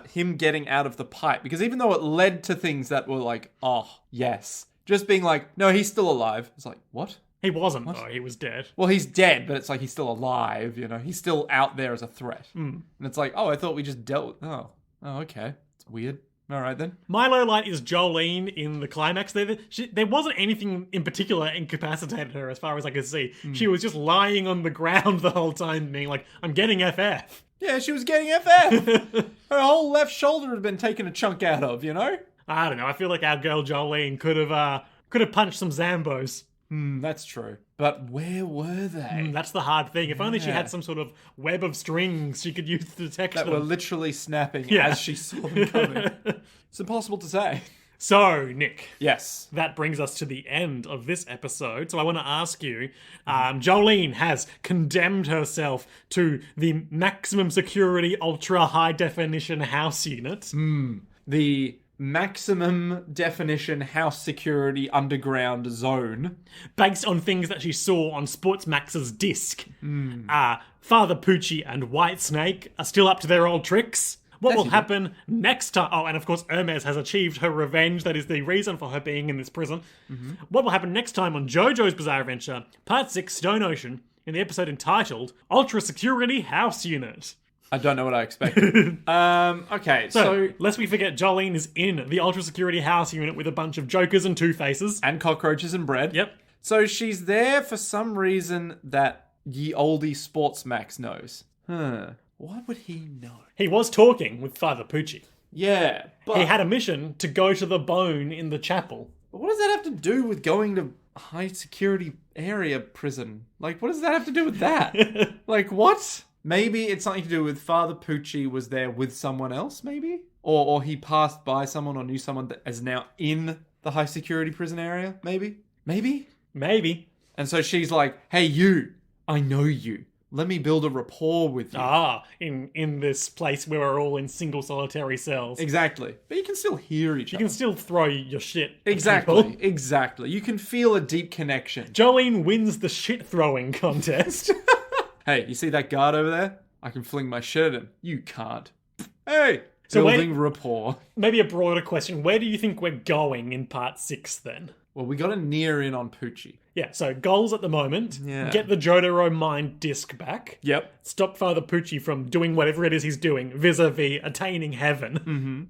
him getting out of the pipe. Because even though it led to things that were like, oh, yes. Just being like, no, he's still alive. It's like, what? He wasn't, though. He was dead. Well, he's dead, but it's like he's still alive, you know? He's still out there as a threat. And it's like, oh, I thought we just dealt with... Oh, okay. It's weird. All right, then. My low light is Jolene in the climax. There wasn't anything in particular incapacitated her as far as I could see. She was just lying on the ground the whole time being like, I'm getting FF. Yeah, she was getting FF. Her whole left shoulder had been taken a chunk out of, you know? I don't know. I feel like our girl Jolene could have punched some Zambos. That's true. But where were they? That's the hard thing. If only she had some sort of web of strings she could use to detect That them. were literally snapping as she saw them coming. It's impossible to say. So, Nick. Yes. That brings us to the end of this episode. So I want to ask you, Jolene has condemned herself to the maximum security, ultra high definition house unit. The maximum definition house security underground zone. Based on things that she saw on Sportsmax's disc. Father Poochie and Whitesnake are still up to their old tricks. What will happen next time? Oh, and of course, Ermes has achieved her revenge. That is the reason for her being in this prison. What will happen next time on Jojo's Bizarre Adventure, Part 6, Stone Ocean, in the episode entitled Ultra Security House Unit? I don't know what I expected. Okay, so... lest we forget, Jolene is in the Ultra Security House Unit with a bunch of jokers and Two-Faces. And cockroaches and bread. Yep. So she's there for some reason that ye olde Sportsmax knows. What would he know? He was talking with Father Poochie. Yeah, but... He had a mission to go to the bone in the chapel. What does that have to do with going to high security area prison? Like, what does that have to do with that? Like, what? Maybe it's something to do with Father Poochie was there with someone else, maybe? Or he passed by someone or knew someone that is now in the high security prison area, maybe? Maybe? And so she's like, hey, you, I know you. Let me build a rapport with you. In this place where we're all in single solitary cells. Exactly. But you can still hear each other. You can still throw your shit at Exactly. people. Exactly. You can feel a deep connection. Jolene wins the shit throwing contest. Hey, you see that guard over there? I can fling my shit at him. You can't. Hey! So building rapport. Maybe a broader question. Where do you think we're going in Part 6 then? Well, we got to near in on Poochie. Yeah, so goals at the moment. Yeah. Get the Jotaro mind disc back. Yep. Stop Father Poochie from doing whatever it is he's doing, vis-a-vis attaining heaven.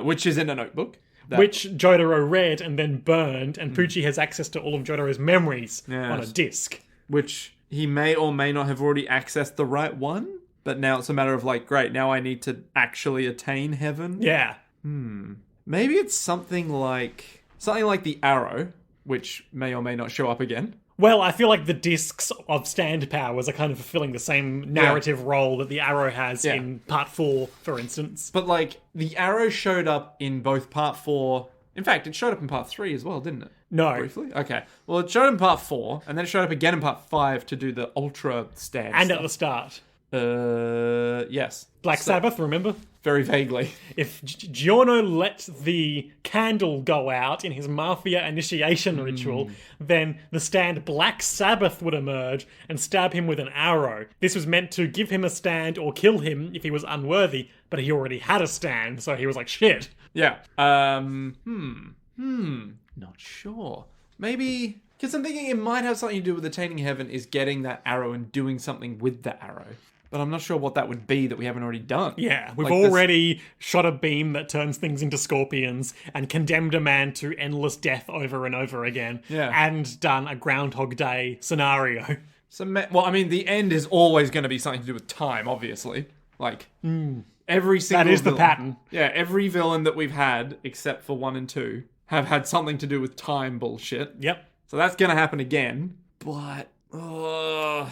Which is in a notebook. Which Jotaro read and then burned, and Poochie has access to all of Jotaro's memories on a disc. Which he may or may not have already accessed the right one, but now it's a matter of like, great, now I need to actually attain heaven. Yeah. Maybe it's something like the arrow, which may or may not show up again. Well, I feel like the discs of stand powers are kind of fulfilling the same narrative role that the arrow has in Part 4, for instance. But like, the arrow showed up in both Part 4... In fact, it showed up in Part 3 as well, didn't it? No. Briefly? Okay. Well, it showed up in Part 4, and then it showed up again in Part 5 to do the Ultra stand And stuff. at the start. Yes. Black Sabbath, remember? Very vaguely. If Giorno let the candle go out in his Mafia initiation ritual, then the stand Black Sabbath would emerge and stab him with an arrow. This was meant to give him a stand or kill him if he was unworthy, but he already had a stand, so he was like, shit. Yeah. Not sure. Maybe... Because I'm thinking it might have something to do with attaining heaven is getting that arrow and doing something with the arrow. But I'm not sure what that would be that we haven't already done. Yeah, we've Like already shot a beam that turns things into scorpions and condemned a man to endless death over and over again. Yeah. And done a Groundhog Day scenario. So, well, I mean, the end is always going to be something to do with time, obviously. Like, every single That is the villain- pattern. Yeah, every villain that we've had, except for 1 and 2, have had something to do with time bullshit. Yep. So that's going to happen again. But, why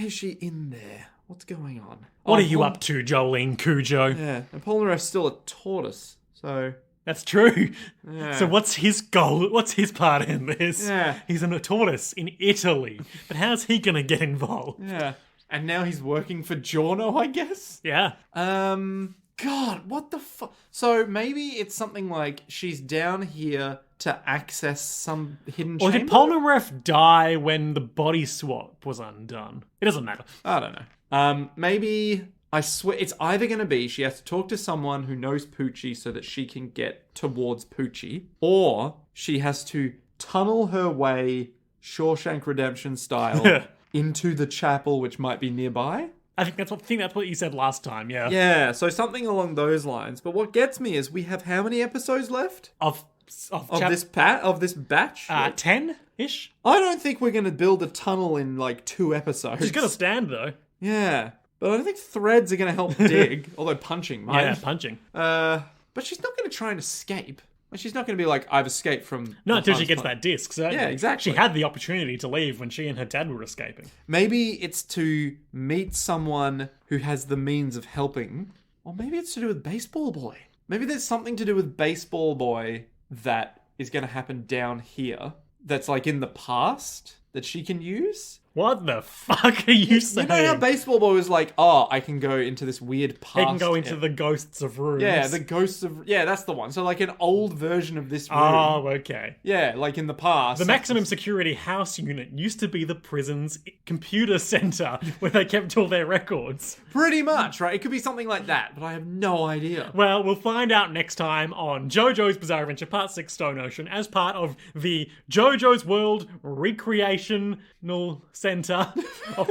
is she in there? What's going on? What are you up to, Jolene Cujo? Yeah, and Polnareff's still a tortoise, so... That's true. Yeah. So what's his goal? What's his part in this? Yeah. He's a tortoise in Italy. But how's he going to get involved? Yeah. And now he's working for Giorno, I guess? Yeah. God, what the fuck? So maybe it's something like she's down here to access some hidden Or chamber? did Polnareff die when the body swap was undone? It doesn't matter. I don't know. Maybe, I swear, it's either going to be she has to talk to someone who knows Poochie so that she can get towards Poochie, or she has to tunnel her way, Shawshank Redemption style, into the chapel, which might be nearby. I think that's what you said last time, yeah. Yeah, so something along those lines. But what gets me is we have how many episodes left Of this batch? 10-ish? I don't think we're going to build a tunnel in like 2 episodes. She's gonna stand, though. Yeah, but I don't think threads are going to help dig, although punching might. Yeah, punching. But she's not going to try and escape. Like, she's not going to be like, I've escaped from... Not until she gets that disc, certainly. Yeah, exactly. She had the opportunity to leave when she and her dad were escaping. Maybe it's to meet someone who has the means of helping, or maybe it's to do with Baseball Boy. Maybe there's something to do with Baseball Boy that is going to happen down here that's like in the past that she can use. What the fuck are you saying? You know how Baseball Boy was like, oh, I can go into this weird past. They can go into the ghosts of rooms. Yeah, the ghosts of... Yeah, that's the one. So like an old version of this room. Oh, okay. Yeah, like in the past. The maximum security house unit used to be the prison's computer center where they kept all their records. Pretty much, right? It could be something like that, but I have no idea. Well, we'll find out next time on JoJo's Bizarre Adventure Part 6 Stone Ocean as part of the JoJo's World Recreational Center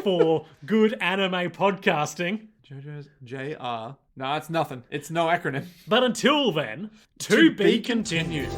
for Good Anime Podcasting. JoJo's JR. No, it's nothing. It's no acronym. But until then, to be continued.